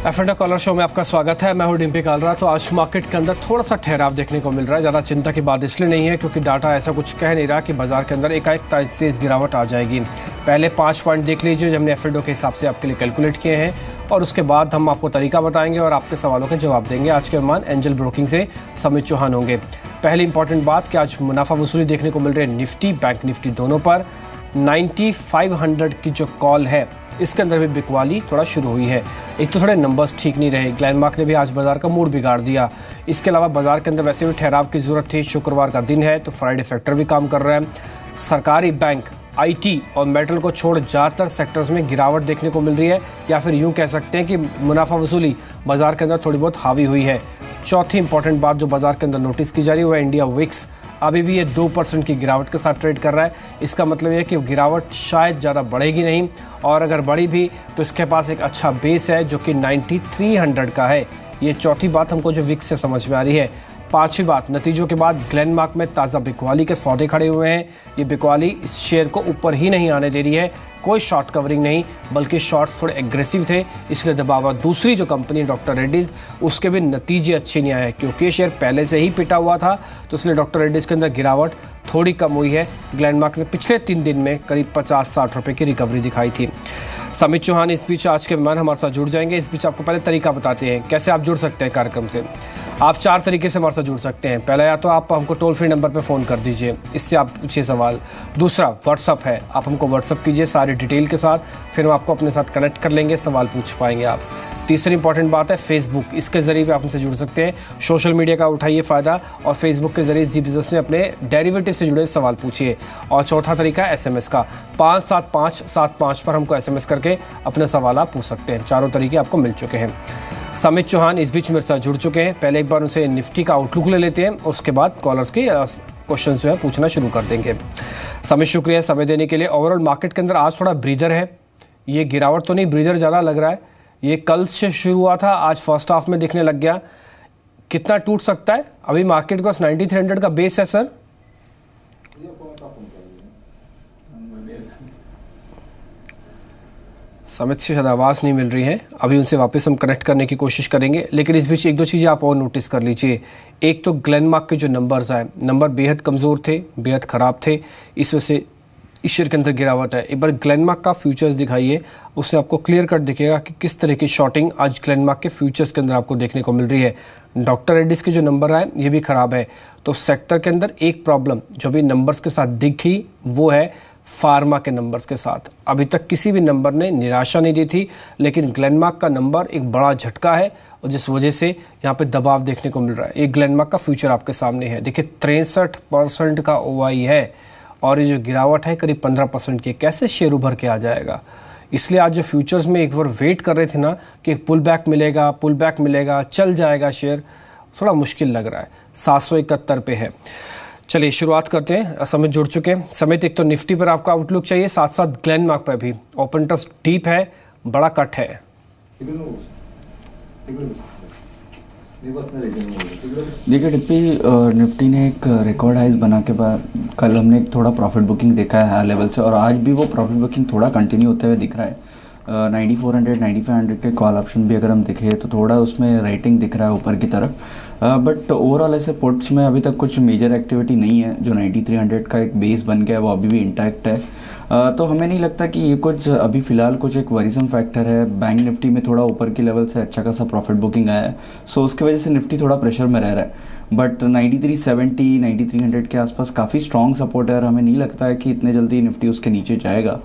F&O collar show में आपका स्वागत है। मैं हूं डिम्पी कालरा। तो आज मार्केट के अंदर थोड़ा सा ठहराव देखने को मिल रहा है। ज़्यादा चिंता की बात इसलिए नहीं है क्योंकि डाटा ऐसा कुछ कह नहीं रहा कि बाजार के अंदर एकाएक तेज़ गिरावट आ जाएगी। पहले 5 पॉइंट देख लीजिए जो हमने एफ&ओ के हिसाब से आपके लिए कैलकुलेट किए हैं, और उसके बाद हम आपको तरीका बताएंगे और आपके सवालों के जवाब देंगे। आज के मेहमान एंजल ब्रोकिंग से समित चौहान होंगे। पहली इंपॉर्टेंट बात कि आज मुनाफा वसूली देखने को मिल रही है निफ्टी बैंक निफ्टी दोनों पर। 9500 की जो कॉल है इसके अंदर भी बिकवाली थोड़ा शुरू हुई है। एक तो थोड़े नंबर्स ठीक नहीं रहे, ग्लेनमार्क ने भी आज बाजार का मूड बिगाड़ दिया। इसके अलावा बाजार के अंदर वैसे भी ठहराव की ज़रूरत थी। शुक्रवार का दिन है तो फ्राइडे फैक्टर भी काम कर रहा है। सरकारी बैंक, आईटी और मेटल को छोड़ ज़्यादातर सेक्टर्स में गिरावट देखने को मिल रही है, या फिर यूँ कह सकते हैं कि मुनाफा वसूली बाजार के अंदर थोड़ी बहुत हावी हुई है। चौथी इंपॉर्टेंट बात जो बाजार के अंदर नोटिस की जा रही है वो है इंडिया विक्स। अभी भी ये 2% की गिरावट के साथ ट्रेड कर रहा है। इसका मतलब ये कि गिरावट शायद ज़्यादा बढ़ेगी नहीं, और अगर बढ़ी भी तो इसके पास एक अच्छा बेस है जो कि 9300 का है। ये चौथी बात हमको जो विक्स से समझ में आ रही है। पांचवी बात, नतीजों के बाद ग्लेनमार्क में ताज़ा बिकवाली के सौदे खड़े हुए हैं। ये बिकवाली इस शेयर को ऊपर ही नहीं आने दे रही है। कोई शॉर्ट कवरिंग नहीं, बल्कि शॉर्ट्स थोड़े एग्रेसिव थे, इसलिए दबाव। दूसरी जो कंपनी डॉक्टर रेड्डीज़, उसके भी नतीजे अच्छे नहीं आए क्योंकि ये शेयर पहले से ही पिटा हुआ था, तो इसलिए डॉक्टर रेड्डीज़ के अंदर गिरावट थोड़ी कम हुई है। ग्लेनमार्क ने पिछले 3 दिन में करीब 50-60 रुपये की रिकवरी दिखाई थी। समित चौहान इस बीच आज के मेहमान हमारे साथ जुड़ जाएंगे। इस बीच आपको पहले तरीका बताते हैं कैसे आप जुड़ सकते हैं कार्यक्रम से। आप 4 तरीके से हमारे साथ जुड़ सकते हैं। पहला, या तो आप हमको टोल फ्री नंबर पर फ़ोन कर दीजिए, इससे आप पूछिए सवाल। दूसरा, व्हाट्सअप है, आप हमको व्हाट्सअप कीजिए सारी डिटेल के साथ, फिर हम आपको अपने साथ कनेक्ट कर लेंगे, सवाल पूछ पाएंगे आप। तीसरी इंपॉर्टेंट बात है फेसबुक, इसके ज़रिए भी आप हमसे जुड़ सकते हैं। सोशल मीडिया का उठाइए फ़ायदा और फेसबुक के ज़रिए जी बिज़नेस में अपने डेरिवेटिव से जुड़े सवाल पूछिए। और चौथा तरीका है एसएमएस का, 57575 पर हमको एसएमएस करके अपने सवाल आप पूछ सकते हैं। चारों तरीके आपको मिल चुके हैं। समित चौहान इस बीच मेरे साथ जुड़ चुके हैं। पहले एक बार उनसे निफ्टी का आउटलुक ले लेते हैं, उसके बाद कॉलर्स के क्वेश्चन जो है पूछना शुरू कर देंगे। समित, शुक्रिया समय देने के लिए। ओवरऑल मार्केट के अंदर आज थोड़ा ब्रीदर है। ये गिरावट तो नहीं, ब्रीदर ज़्यादा लग रहा है। ये कल से शुरू हुआ था, आज फर्स्ट हाफ में दिखने लग गया। कितना टूट सकता है? अभी मार्केट के पास 9300 का बेस है सर। समित से शायद आवाज़ नहीं मिल रही है, अभी उनसे वापस हम कनेक्ट करने की कोशिश करेंगे। लेकिन इस बीच 1-2 चीज़ें आप और नोटिस कर लीजिए। एक तो ग्लेनमार्क के जो नंबर्स आए, नंबर बेहद कमज़ोर थे, बेहद ख़राब थे, इस वजह से इस शेयर के अंदर गिरावट है। एक बार ग्लेनमार्क का फ्यूचर्स दिखाइए, उससे आपको क्लियर कट दिखेगा कि किस तरह की शॉर्टिंग आज ग्लेनमार्क के फ्यूचर्स के अंदर आपको देखने को मिल रही है। डॉक्टर रेड्डीज़ के जो नंबर आए ये भी ख़राब है। तो सेक्टर के अंदर एक प्रॉब्लम जो भी नंबर्स के साथ दिखी वो है फार्मा के नंबर्स के साथ। अभी तक किसी भी नंबर ने निराशा नहीं दी थी, लेकिन ग्लेनमार्क का नंबर एक बड़ा झटका है और जिस वजह से यहाँ पे दबाव देखने को मिल रहा है। ये ग्लेनमार्क का फ्यूचर आपके सामने है, देखिए 63% का ओआई है, और ये जो गिरावट है करीब 15% की। कैसे शेयर उभर के आ जाएगा? इसलिए आज जो फ्यूचर्स में एक बार वेट कर रहे थे ना कि पुल बैक मिलेगा, चल जाएगा शेयर, थोड़ा मुश्किल लग रहा है। 771 पे है। चलिए शुरुआत करते हैं। समित जुड़ चुके हैं। समित, एक तो निफ्टी पर आपका आउटलुक चाहिए, साथ साथ ग्लेनमार्क पर भी। ओपन इंटरेस्ट डीप है, बड़ा कट है। देखिए निफ्टी ने एक रिकॉर्ड हाइज बना के बाद कल हमने एक थोड़ा प्रॉफिट बुकिंग देखा है हाई लेवल से, और आज भी वो प्रॉफिट बुकिंग थोड़ा कंटिन्यू होते हुए दिख रहा है। 9400 9500 के कॉल ऑप्शन भी अगर हम देखें तो थोड़ा उसमें रेटिंग दिख रहा है ऊपर की तरफ, बट ओवरऑल ऐसे पुट्स में अभी तक कुछ मेजर एक्टिविटी नहीं है। जो 9300 का एक बेस बन गया है वो अभी भी इंटैक्ट है। तो हमें नहीं लगता कि ये कुछ अभी फ़िलहाल कुछ एक वरीसम फैक्टर है। बैंक निफ्टी में थोड़ा ऊपर की लेवल से अच्छा खासा प्रॉफिट बुकिंग आया है, सो उसकी वजह से निफ्टी थोड़ा प्रेशर में रह रहा है। बट 9370 9300 के आसपास काफ़ी स्ट्रॉन्ग सपोर्ट है और हमें नहीं लगता है कि इतने जल्दी निफ्टी उसके नीचे जाएगा।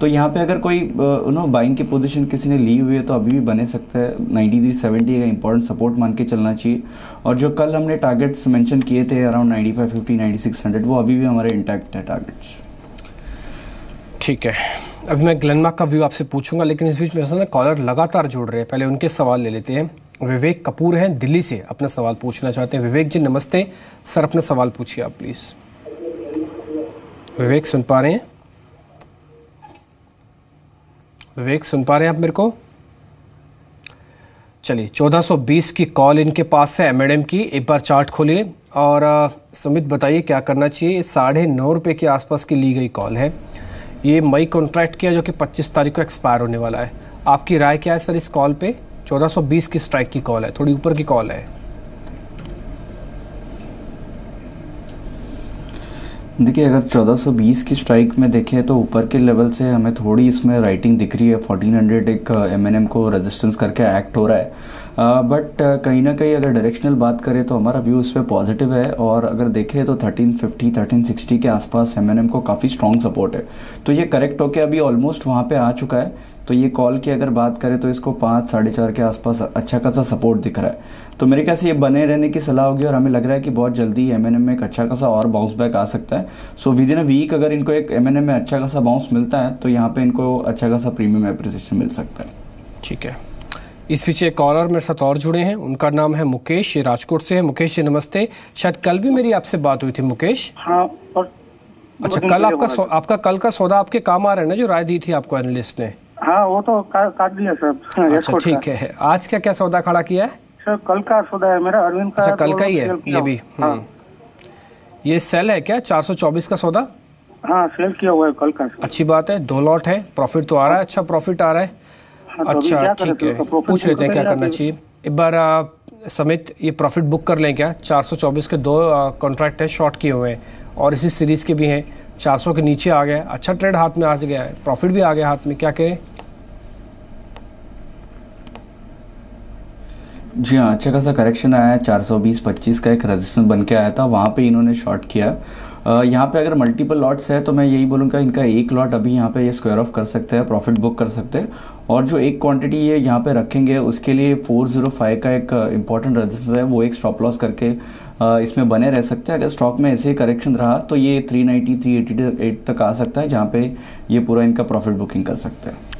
तो यहाँ पे अगर कोई बाइंग की पोजीशन किसी ने ली हुई है तो अभी भी बने सकता है। 9370 का इंपॉर्टेंट सपोर्ट मान के चलना चाहिए, और जो कल हमने टारगेट्स मेंशन किए थे अराउंड 9550 9600 वो अभी भी हमारे इंटैक्ट है टारगेट्स। ठीक है, अभी मैं ग्लेनमार्क का व्यू आपसे पूछूंगा, लेकिन इस बीच मेरे साथ कॉलर लगातार जुड़ रहे हैं। पहले उनके सवाल ले लेते हैं। विवेक कपूर हैं दिल्ली से, अपना सवाल पूछना चाहते हैं। विवेक जी नमस्ते सर, अपना सवाल पूछिए आप प्लीज़। विवेक सुन पा रहे हैं? विवेक सुन पा रहे हैं आप मेरे को? चलिए 1420 की कॉल इनके पास है एम की। एक बार चार्ट खोलिए और समित बताइए क्या करना चाहिए। 9.5 रुपये के आसपास की ली गई कॉल है। ये मई कॉन्ट्रैक्ट किया जो कि 25 तारीख को एक्सपायर होने वाला है। आपकी राय क्या है सर इस कॉल पे? 1420 की स्ट्राइक की कॉल है, थोड़ी ऊपर की कॉल है। देखिए अगर 1420 की स्ट्राइक में देखें तो ऊपर के लेवल से हमें थोड़ी इसमें राइटिंग दिख रही है। 1400 एक एमएनएम को रेजिस्टेंस करके एक्ट हो रहा है, बट कहीं ना कहीं अगर डायरेक्शनल बात करें तो हमारा व्यू इस पर पॉजिटिव है। और अगर देखें तो 1350 1360 के आसपास एमएनएम को काफ़ी स्ट्रॉन्ग सपोर्ट है। तो ये करेक्ट होकर अभी ऑलमोस्ट वहाँ पे आ चुका है। तो ये कॉल की अगर बात करें तो इसको 5 साढ़े 4 के आसपास अच्छा खासा सपोर्ट दिख रहा है। तो मेरे ख्याल से ये बने रहने की सलाह होगी और हमें लग रहा है कि बहुत जल्दी एमएनएम में एक अच्छा खासा और बाउंस बैक आ सकता है। So with in a week अगर इनको एक एमएनएम में अच्छा खासा बाउंस मिलता है तो यहाँ पे इनको अच्छा खासा प्रीमियम एप्रिसिएशन मिल सकता है। ठीक है, इस पीछे एक कॉलर मेरे साथ और जुड़े हैं, उनका नाम है मुकेश, ये राजकोट से है। मुकेश जी नमस्ते, शायद कल भी मेरी आपसे बात हुई थी मुकेश। हाँ, और अच्छा, कल आपका कल का सौदा आपके काम आ रहा है ना, जो राय दी थी आपको एनालिस्ट ने? हाँ, वो तो काट दिया सर। अच्छा ठीक है, आज क्या क्या सौदा खड़ा किया है सर? कल का सौदा है मेरा, अरविंद का। अच्छा, कल का ही है ये भी। हाँ। ये सेल है क्या 424 का सौदा? हाँ, सेल किया हुआ है कल का। अच्छी बात है, 2 लॉट है, प्रॉफिट तो आ रहा है, अच्छा प्रॉफिट आ रहा है। हाँ, तो अच्छा ठीक है, पूछ लेते हैं क्या करना चाहिए। एक बार समित ये प्रॉफिट बुक कर लें क्या? 424 के 2 कॉन्ट्रैक्ट है, शॉर्ट किए हुए हैं और इसी सीरीज़ के भी हैं। 400 के नीचे आ गया, अच्छा ट्रेड हाथ में आ गया है, प्रॉफिट भी आ गया हाथ में, क्या करें? जी हाँ, अच्छा खासा करेक्शन आया है। 420-25 का एक रेजिस्टेंस बन के आया था, वहाँ पे इन्होंने शॉर्ट किया। यहाँ पे अगर मल्टीपल लॉट्स है तो मैं यही बोलूँगा इनका एक लॉट अभी यहाँ पे ये स्क्वायर ऑफ कर सकते हैं, प्रॉफिट बुक कर सकते हैं। और जो एक क्वांटिटी ये यहाँ पे रखेंगे उसके लिए 405 का एक इंपॉर्टेंट रेजिस्टेंस है, वो एक स्टॉप लॉस करके इसमें बने रह सकते हैं। अगर स्टॉक में ऐसे ही करेक्शन रहा तो ये 390 388 तक आ सकता है, जहाँ पे ये पूरा इनका प्रॉफिट बुकिंग कर सकते हैं।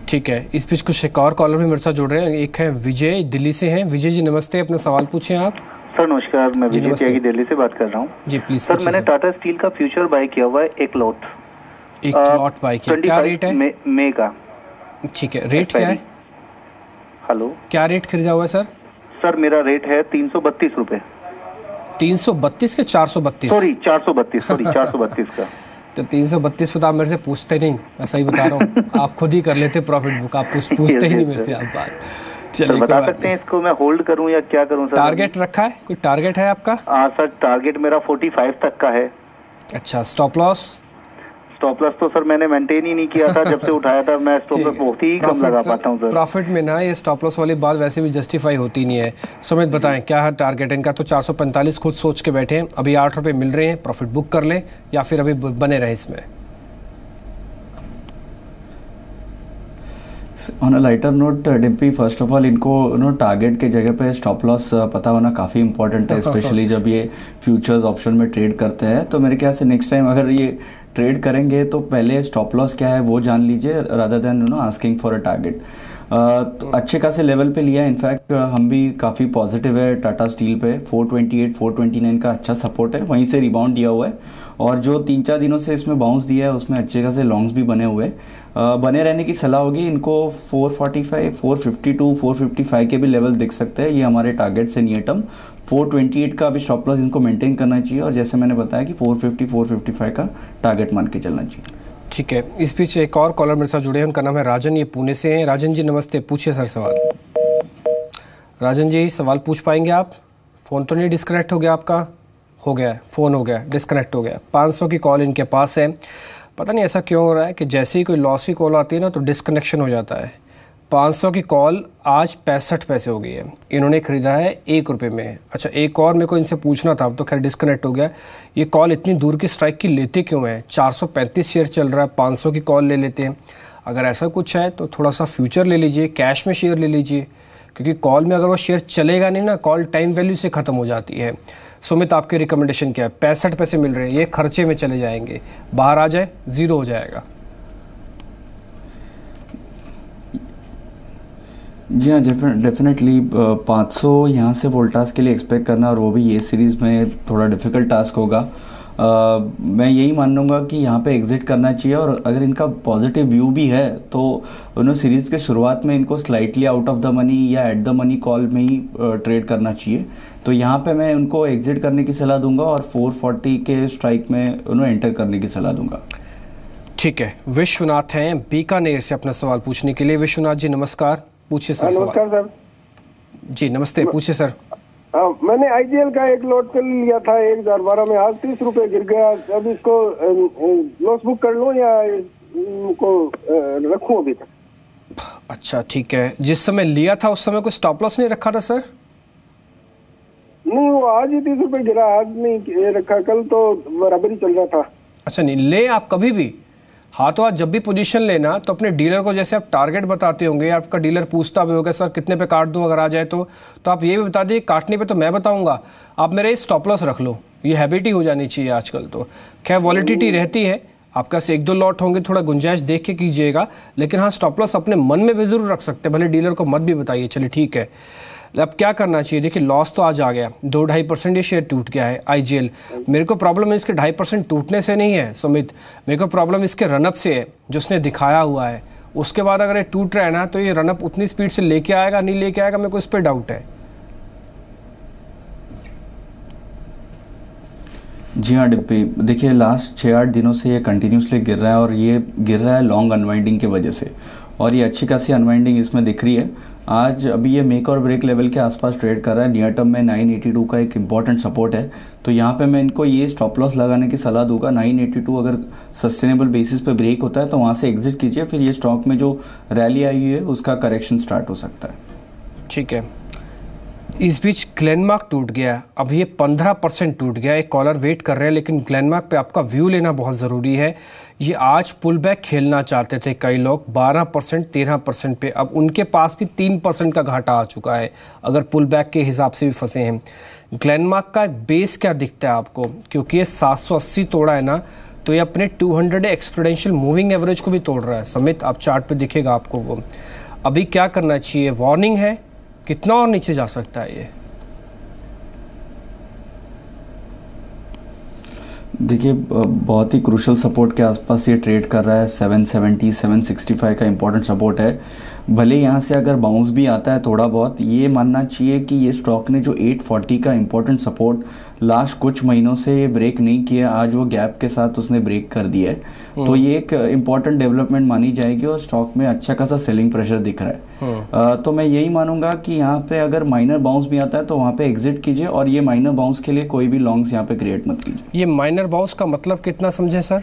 ठीक है, इस बीच कुछ एक और कॉलर भी मेरे साथ जुड़ रहे हैं। एक है विजय, दिल्ली से हैं। विजय जी नमस्ते, अपना सवाल पूछें आप। सर नमस्कार, मैं विजय त्यागी दिल्ली से बात कर रहा हूँ। जी प्लीज। सर मैंने टाटा स्टील का फ्यूचर बाय किया हुआ है, एक लॉट बाय किया, क्या रेट है? मई का। ठीक है, रेट क्या है? हेलो, क्या रेट खरीदा हुआ है सर? सर मेरा रेट है 332 रुपये। 332 के 432? सॉरी 432 का। तो 332 पे तो आप मेरे से पूछते नहीं, मैं सही बता रहा हूँ। आप खुद ही कर लेते प्रॉफिट बुक, आप पूछते ही नहीं मेरे से आप बात। चलिए, बता सकते हैं इसको मैं होल्ड करूं या क्या करूं सर? टारगेट रखा है, कोई टारगेट है आपका? हाँ सर, टारगेट मेरा 45 तक का है। अच्छा, स्टॉप लॉस? स्टॉप लॉस तो सर मैंने मेंटेन ही नहीं किया था, जब से उठाया था मैं स्टॉप लॉस बहुत ही कम लगा पाता हूं सर। प्रॉफिट में ना ये स्टॉप लॉस वाली बात वैसे भी जस्टिफाई होती नहीं है। सुमित बताएं क्या है टारगेट इनका? तो 445 खुद सोच के बैठे हैं, अभी 8 रुपये मिल रहे हैं, प्रॉफिट बुक कर लें या फिर अभी बने रहे इसमें? On a lighter note Dimpy, first of all इनको टारगेट के जगह पे स्टॉप लॉस पता होना काफ़ी इंपॉर्टेंट है, स्पेशली जब ये फ्यूचर्स ऑप्शन में ट्रेड करते हैं। तो मेरे ख्याल से नेक्स्ट टाइम अगर ये ट्रेड करेंगे तो पहले स्टॉप लॉस क्या है वो जान लीजिए, rather than asking for a target. तो अच्छे खासे लेवल पे लिया है। इनफैक्ट हम भी काफ़ी पॉजिटिव है टाटा स्टील पे। 428 429 का अच्छा सपोर्ट है, वहीं से रिबाउंड दिया हुआ है और जो 3-4 दिनों से इसमें बाउंस दिया है उसमें अच्छे खासे लॉन्ग्स भी बने हुए हैं। बने रहने की सलाह होगी इनको। 445 452 455 के भी लेवल दिख सकते हैं, ये हमारे टारगेट से नियर टर्म। 428 का अभी स्टॉप लॉस इनको मेंटेन करना चाहिए और जैसे मैंने बताया कि 450 455 का टारगेट मान के चलना चाहिए। ठीक है, इस पीछे एक और कॉलर मेरे साथ जुड़े हैं, उनका नाम है राजन, ये पुणे से हैं। राजन जी नमस्ते, पूछिए सर सवाल। राजन जी सवाल पूछ पाएंगे आप? फ़ोन तो नहीं डिस्कनेक्ट हो गया आपका? हो गया है, फ़ोन हो गया डिस्कनेक्ट हो गया। 500 की कॉल इनके पास है, पता नहीं ऐसा क्यों हो रहा है कि जैसे ही कोई लॉस की कॉल आती है ना तो डिस्कनेक्शन हो जाता है। 500 की कॉल आज 65 पैसे हो गई है, इन्होंने ख़रीदा है 1 रुपये में। अच्छा, एक और मेरे को इनसे पूछना था, अब तो खैर डिस्कनेक्ट हो गया। ये कॉल इतनी दूर की स्ट्राइक की लेते क्यों हैं? 435 शेयर चल रहा है, 500 की कॉल ले लेते हैं। अगर ऐसा कुछ है तो थोड़ा सा फ्यूचर ले लीजिए, कैश में शेयर ले लीजिए, क्योंकि कॉल में अगर वो शेयर चलेगा नहीं ना, कॉल टाइम वैल्यू से ख़त्म हो जाती है। सुमित आपकी रिकमेंडेशन क्या है? 65 पैसे मिल रहे हैं, ये खर्चे में चले जाएंगे, बाहर आ जाए ज़ीरो हो जाएगा। जी हाँ, डेफिनेटली 500 यहाँ से वोल्टास के लिए एक्सपेक्ट करना और वो भी ये सीरीज़ में थोड़ा डिफ़िकल्ट टास्क होगा। मैं यही मान लूँगा कि यहाँ पे एग्ज़िट करना चाहिए और अगर इनका पॉजिटिव व्यू भी है तो उन्होंने सीरीज़ के शुरुआत में इनको slightly out of the money या एट द मनी कॉल में ही ट्रेड करना चाहिए। तो यहाँ पे मैं उनको एग्ज़िट करने की सलाह दूंगा और 440 के स्ट्राइक में उन्हें एंटर करने की सलाह दूंगा। ठीक है, विश्वनाथ हैं बीकानेर से अपना सवाल पूछने के लिए। विश्वनाथ जी नमस्कार। पूछिए सर। नमस्कार सर। जी नमस्ते, पूछिए सर। मैंने आईजीएल का एक लॉट कर लिया था 1012 में, आज 30 रुपए गिर गया। अब इसको लॉस बुक कर लूं या इनको रखूं अभी तक? अच्छा ठीक है, जिस समय लिया था उस समय कोई स्टॉप लॉस नहीं रखा था सर? नहीं, वो आज ही 30 रुपए गिरा, आज नहीं रखा, कल तो बराबर ही चल रहा था। अच्छा नहीं, ले आप कभी भी हाथों हाथ जब भी पोजीशन लेना तो अपने डीलर को जैसे आप टारगेट बताते होंगे, आपका डीलर पूछता भी होगा सर कितने पे काट दूं अगर आ जाए तो आप ये भी बता दिए काटने पे तो मैं बताऊंगा, आप मेरे स्टॉप लॉस रख लो। ये हैबिट ही हो जानी चाहिए आजकल तो। खैर वॉलिटिलिटी रहती है, आपका से 1-2 लॉट होंगे, थोड़ा गुंजाइश देख के कीजिएगा, लेकिन हाँ स्टॉप लॉस अपने मन में भी जरूर रख सकते हैं, भले डीलर को मत भी बताइए। चलिए ठीक है, अब क्या करना चाहिए? देखिए लॉस तो आज आ गया, 2-2.5% ये शेयर टूट गया है आईजीएल। मेरे को प्रॉब्लम इसके 2.5% टूटने से नहीं है सुमित, मेरे को प्रॉब्लम इसके रनअप से है जो उसने दिखाया हुआ है। उसके बाद अगर ये टूट रहा है ना तो ये रनअप उतनी स्पीड से लेके आएगा नहीं लेके आएगा, मेरे को इस पर डाउट है। जी हाँ डिप्पी, देखिए लास्ट 6-8 दिनों से ये कंटिन्यूसली गिर रहा है और ये गिर रहा है लॉन्ग अनवाइंडिंग की वजह से, और ये अच्छी खासी अनवाइंडिंग इसमें दिख रही है। आज अभी ये मेक और ब्रेक लेवल के आसपास ट्रेड कर रहा है। नियर टर्म में 982 का एक इंपॉर्टेंट सपोर्ट है, तो यहाँ पे मैं इनको ये स्टॉप लॉस लगाने की सलाह दूंगा। 982 अगर सस्टेनेबल बेसिस पे ब्रेक होता है तो वहाँ से एग्जिट कीजिए, फिर ये स्टॉक में जो रैली आई है उसका करेक्शन स्टार्ट हो सकता है। ठीक है, इस बीच ग्लेनमार्क टूट गया, अब ये 15% टूट गया। एक कॉलर वेट कर रहे हैं, लेकिन ग्लेनमार्क पे आपका व्यू लेना बहुत ज़रूरी है। ये आज पुल बैक खेलना चाहते थे कई लोग 12% 13% पे, अब उनके पास भी 3% का घाटा आ चुका है अगर पुल बैक के हिसाब से भी फंसे हैं। ग्लेनमार्क का एक बेस क्या दिखता है आपको? क्योंकि ये 780 तोड़ा है ना, तो ये अपने 200 एक्सपोनेंशियल मूविंग एवरेज को भी तोड़ रहा है समित, आप चार्ट पे दिखेगा आपको वो। अभी क्या करना चाहिए? वार्निंग है, कितना और नीचे जा सकता है ये? देखिए बहुत ही क्रूशल सपोर्ट के आसपास ये ट्रेड कर रहा है। 770 765 का इंपॉर्टेंट सपोर्ट है। भले यहाँ से अगर बाउंस भी आता है थोड़ा बहुत, ये मानना चाहिए कि ये स्टॉक ने जो 840 का इंपॉर्टेंट सपोर्ट लास्ट कुछ महीनों से ये ब्रेक नहीं किया, आज वो गैप के साथ उसने ब्रेक कर दिया है, तो ये एक इंपॉर्टेंट डेवलपमेंट मानी जाएगी और स्टॉक में अच्छा खासा सेलिंग प्रेशर दिख रहा है। तो मैं यही मानूंगा कि यहाँ पे अगर माइनर बाउंस भी आता है तो वहाँ पे एग्जिट कीजिए, और ये माइनर बाउंस के लिए कोई भी लॉन्ग्स यहाँ पे क्रिएट मत कीजिए। ये माइनर बाउंस का मतलब कितना समझे सर?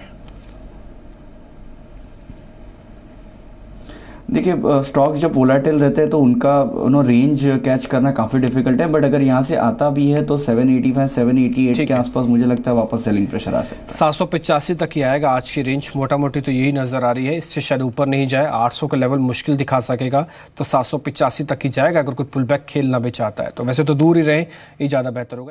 देखिए स्टॉक्स जब वोलाटिल रहते हैं तो उनका रेंज कैच करना काफ़ी डिफिकल्ट है, बट अगर यहाँ से आता भी है तो 785 788 के आसपास मुझे लगता है वापस सेलिंग प्रेशर आ सकता है। 785 तक ही आएगा आज की रेंज, मोटा मोटी तो यही नज़र आ रही है। इससे शायद ऊपर नहीं जाए, 800 का लेवल मुश्किल दिखा सकेगा, तो 785 तक ही जाएगा अगर कोई पुल बैक खेलना भी चाहता है। तो वैसे तो दूर ही रहे, ये ज़्यादा बेहतर होगा।